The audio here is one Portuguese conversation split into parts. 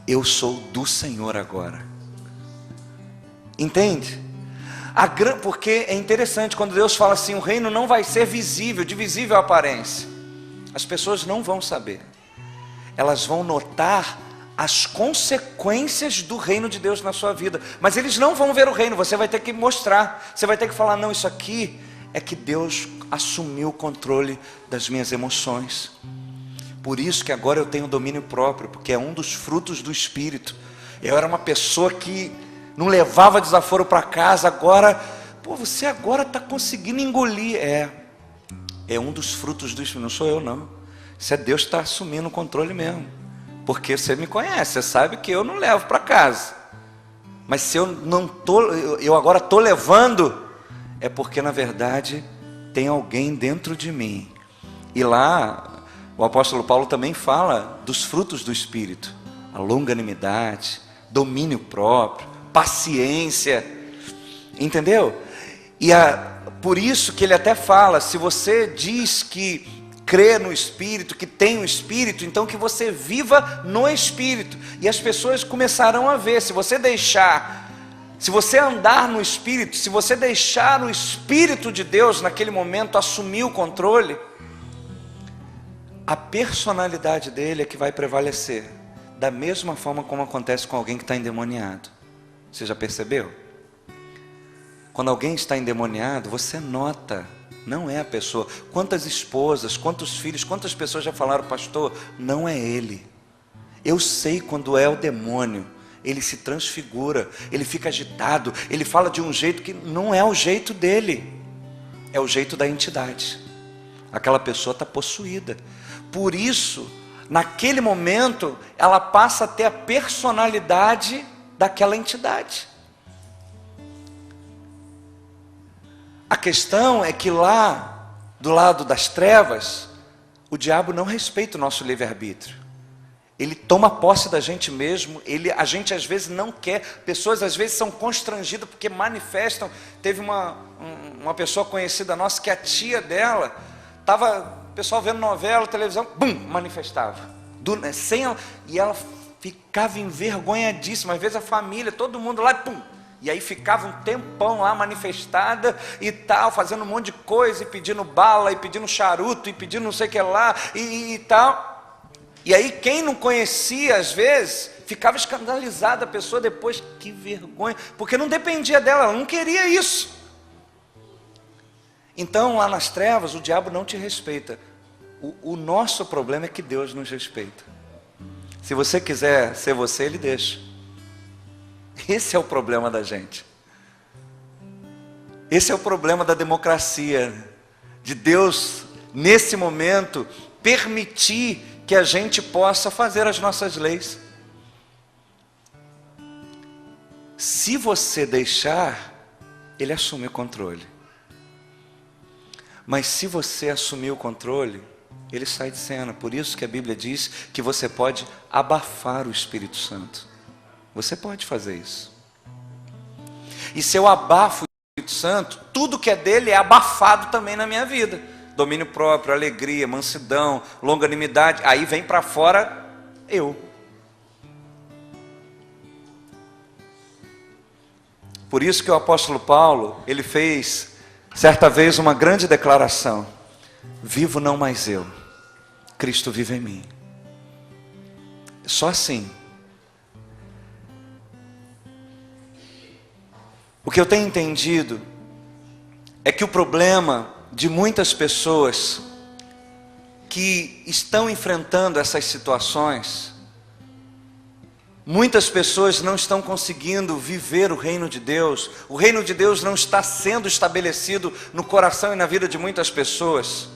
eu sou do Senhor agora. Entende? Porque é interessante, quando Deus fala assim, o reino não vai ser visível, de visível aparência. As pessoas não vão saber. Elas vão notar as consequências do reino de Deus na sua vida. Mas eles não vão ver o reino, você vai ter que mostrar. Você vai ter que falar, não, isso aqui é que Deus assumiu o controle das minhas emoções. Por isso que agora eu tenho domínio próprio, porque é um dos frutos do Espírito. Eu era uma pessoa que não levava desaforo para casa, agora, você agora está conseguindo engolir. É um dos frutos do Espírito, não sou eu não. Isso é Deus que está assumindo o controle mesmo. Porque você me conhece, você sabe que eu não levo para casa. Mas se eu não eu agora estou levando, é porque na verdade tem alguém dentro de mim. E lá o apóstolo Paulo também fala dos frutos do Espírito: a longanimidade, domínio próprio, paciência, entendeu? E por isso que ele até fala, se você diz que crê no Espírito, que tem o Espírito, então que você viva no Espírito. E as pessoas começarão a ver, se você andar no Espírito, se você deixar o Espírito de Deus naquele momento assumir o controle, a personalidade dele é que vai prevalecer, da mesma forma como acontece com alguém que está endemoniado. Você já percebeu? Quando alguém está endemoniado, você nota, não é a pessoa. Quantas esposas, quantos filhos, quantas pessoas já falaram, pastor, não é ele. Eu sei quando é o demônio. Ele se transfigura, ele fica agitado, ele fala de um jeito que não é o jeito dele, é o jeito da entidade. Aquela pessoa está possuída. Por isso, naquele momento, ela passa a ter a personalidade daquela entidade. A questão é que lá, do lado das trevas, o diabo não respeita o nosso livre-arbítrio. Ele toma posse da gente mesmo, a gente às vezes não quer, pessoas às vezes são constrangidas porque manifestam. Teve uma pessoa conhecida nossa que a tia dela, estava o pessoal vendo novela, televisão, manifestava. E ela ficava envergonhadíssima, às vezes a família, todo mundo lá, e aí ficava um tempão lá manifestada e tal, fazendo um monte de coisa, e pedindo bala, e pedindo charuto, e pedindo não sei o que lá, e tal. E aí quem não conhecia, às vezes, ficava escandalizada, a pessoa depois, que vergonha, porque não dependia dela, ela não queria isso. Então lá nas trevas, o diabo não te respeita. O nosso problema é que Deus nos respeita. Se você quiser ser você, Ele deixa. Esse é o problema da gente. Esse é o problema da democracia, de Deus, nesse momento, permitir que a gente possa fazer as nossas leis. Se você deixar, Ele assume o controle. Mas se você assumir o controle, Ele sai de cena. Por isso que a Bíblia diz que você pode abafar o Espírito Santo. Você pode fazer isso. E se eu abafo o Espírito Santo, tudo que é dele é abafado também na minha vida. Domínio próprio, alegria, mansidão, longanimidade. Aí vem para fora eu. Por isso que o apóstolo Paulo, ele fez certa vez uma grande declaração: vivo não mais eu, Cristo vive em mim. Só assim. O que eu tenho entendido é que o problema de muitas pessoas que estão enfrentando essas situações, muitas pessoas não estão conseguindo viver o reino de Deus. O reino de Deus não está sendo estabelecido no coração e na vida de muitas pessoas.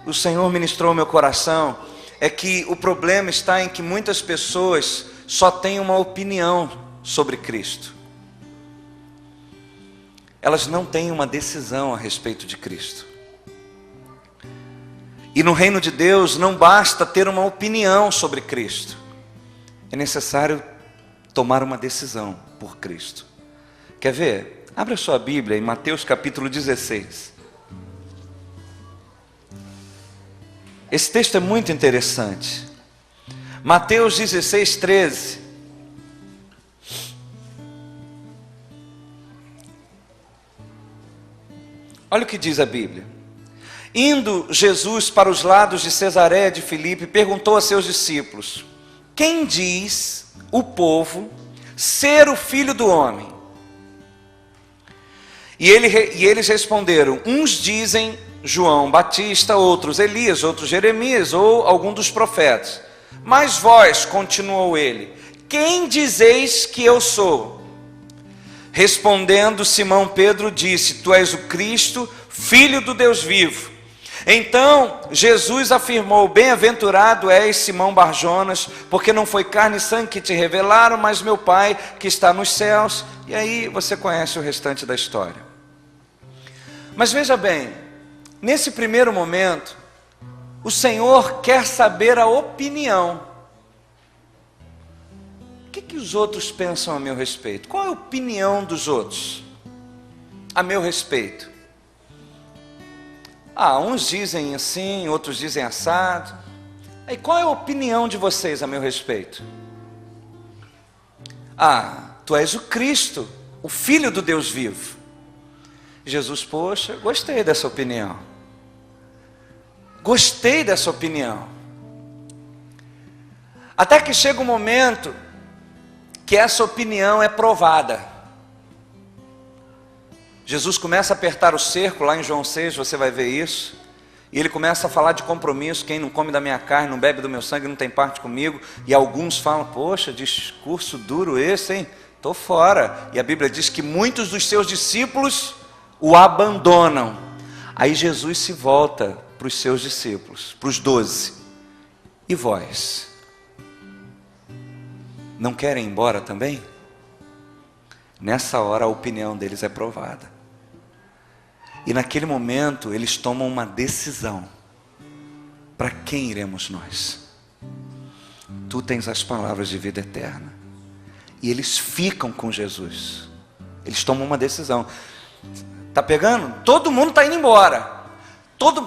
O Senhor ministrou ao meu coração, é que o problema está em que muitas pessoas só têm uma opinião sobre Cristo. Elas não têm uma decisão a respeito de Cristo. E no reino de Deus não basta ter uma opinião sobre Cristo. É necessário tomar uma decisão por Cristo. Quer ver? Abra sua Bíblia em Mateus capítulo 16. Esse texto é muito interessante. Mateus 16, 13. Olha o que diz a Bíblia. Indo Jesus para os lados de Cesareia de Filipe, perguntou a seus discípulos: quem diz o povo ser o Filho do Homem? E eles responderam: uns dizem João Batista, outros Elias, outros Jeremias ou algum dos profetas. Mas vós, continuou ele, quem dizeis que eu sou? Respondendo, Simão Pedro disse: tu és o Cristo, Filho do Deus vivo. Então Jesus afirmou: bem-aventurado és, Simão Barjonas, porque não foi carne e sangue que te revelaram, mas meu Pai que está nos céus. E aí você conhece o restante da história. Mas veja bem, nesse primeiro momento, o Senhor quer saber a opinião. O que os outros pensam a meu respeito? Qual é a opinião dos outros a meu respeito? Uns dizem assim, outros dizem assado. E qual é a opinião de vocês a meu respeito? Tu és o Cristo, o Filho do Deus vivo. Jesus, poxa, gostei dessa opinião. Gostei dessa opinião. Até que chega um momento que essa opinião é provada. Jesus começa a apertar o cerco, lá em João 6, você vai ver isso. E ele começa a falar de compromisso: quem não come da minha carne, não bebe do meu sangue, não tem parte comigo. E alguns falam: poxa, discurso duro esse, hein? Estou fora. E a Bíblia diz que muitos dos seus discípulos o abandonam. Aí Jesus se volta para os seus discípulos, para os 12. E vós? Não querem ir embora também? Nessa hora a opinião deles é provada. E naquele momento eles tomam uma decisão. Para quem iremos nós? Tu tens as palavras de vida eterna. E eles ficam com Jesus. Eles tomam uma decisão. Tá pegando? Todo mundo está indo embora.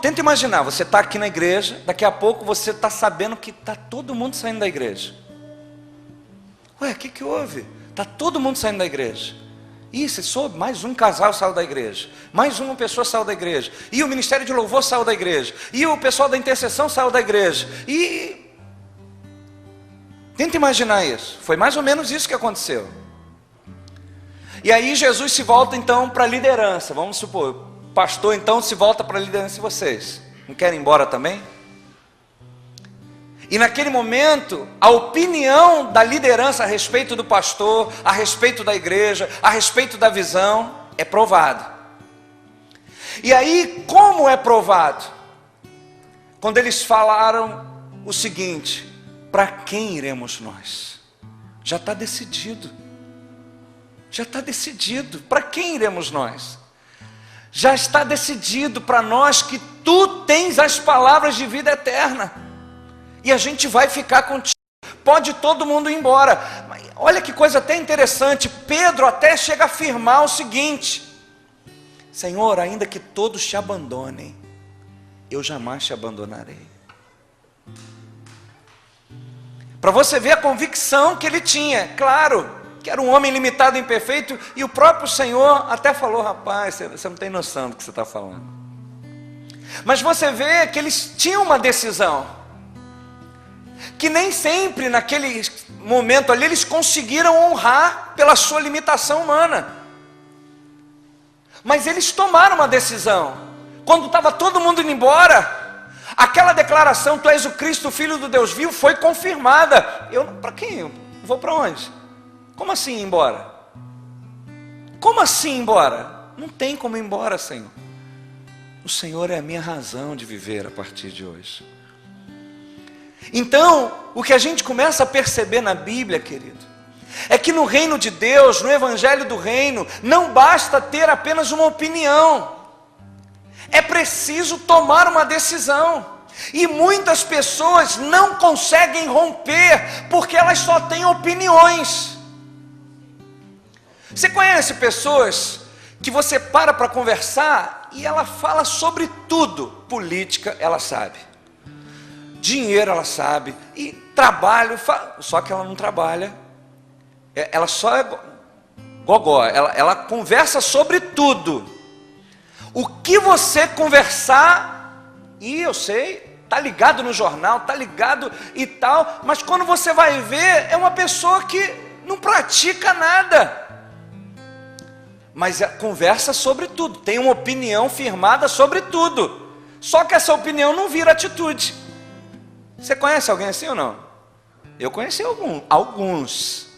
Tenta imaginar, você está aqui na igreja, daqui a pouco você está sabendo que está todo mundo saindo da igreja. Ué, o que houve? Está todo mundo saindo da igreja. Ih, você soube? Mais um casal saiu da igreja. Mais uma pessoa saiu da igreja. E o ministério de louvor saiu da igreja. E o pessoal da intercessão saiu da igreja. E tenta imaginar isso. Foi mais ou menos isso que aconteceu. E aí Jesus se volta então para a liderança. Vamos supor, o pastor então se volta para a liderança de vocês. Não querem ir embora também? E naquele momento, a opinião da liderança a respeito do pastor, a respeito da igreja, a respeito da visão, é provado. E aí, como é provado? Quando eles falaram o seguinte: para quem iremos nós? Já está decidido. Já está decidido. Para quem iremos nós? Já está decidido para nós que tu tens as palavras de vida eterna. E a gente vai ficar contigo. Pode todo mundo ir embora. Mas olha que coisa até interessante. Pedro até chega a afirmar o seguinte: Senhor, ainda que todos te abandonem, eu jamais te abandonarei. Para você ver a convicção que ele tinha. Claro, que era um homem limitado e imperfeito. E o próprio Senhor até falou: rapaz, você não tem noção do que você está falando. Mas você vê que eles tinham uma decisão. Que nem sempre naquele momento ali eles conseguiram honrar pela sua limitação humana. Mas eles tomaram uma decisão. Quando estava todo mundo indo embora, aquela declaração: tu és o Cristo, Filho do Deus vivo, foi confirmada. Para quem? Eu vou para onde? Como assim ir embora? Como assim ir embora? Não tem como ir embora, Senhor. O Senhor é a minha razão de viver a partir de hoje. Então, o que a gente começa a perceber na Bíblia, querido, é que no reino de Deus, no evangelho do reino, não basta ter apenas uma opinião. É preciso tomar uma decisão. E muitas pessoas não conseguem romper, porque elas só têm opiniões. Você conhece pessoas que você para conversar e ela fala sobre tudo? Política, ela sabe. dinheiro ela sabe, e trabalho, só que ela não trabalha, ela só é gogó, ela conversa sobre tudo. O que você conversar, e eu sei, tá ligado no jornal, tá ligado e tal, mas quando você vai ver, é uma pessoa que não pratica nada, mas conversa sobre tudo, tem uma opinião firmada sobre tudo, só que essa opinião não vira atitude. Você conhece alguém assim ou não? Eu conheci alguns.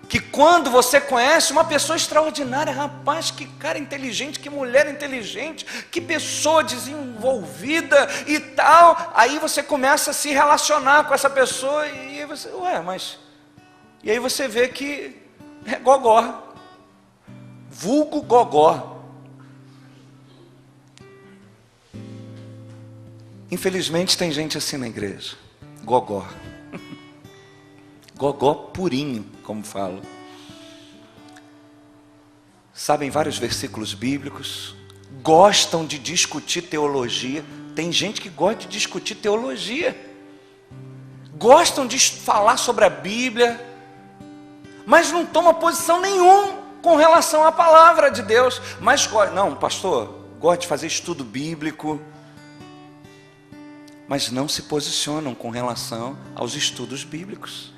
Que quando você conhece uma pessoa extraordinária, rapaz, que cara inteligente, que mulher inteligente, que pessoa desenvolvida e tal, aí você começa a se relacionar com essa pessoa e você, e aí você vê que é gogó, vulgo gogó. Infelizmente tem gente assim na igreja, gogó. Gogó purinho, como falo. Sabem vários versículos bíblicos, gostam de discutir teologia. Tem gente que gosta de discutir teologia, gostam de falar sobre a Bíblia, mas não toma posição nenhuma com relação à palavra de Deus. Mas, não, pastor, gosta de fazer estudo bíblico, mas não se posicionam com relação aos estudos bíblicos.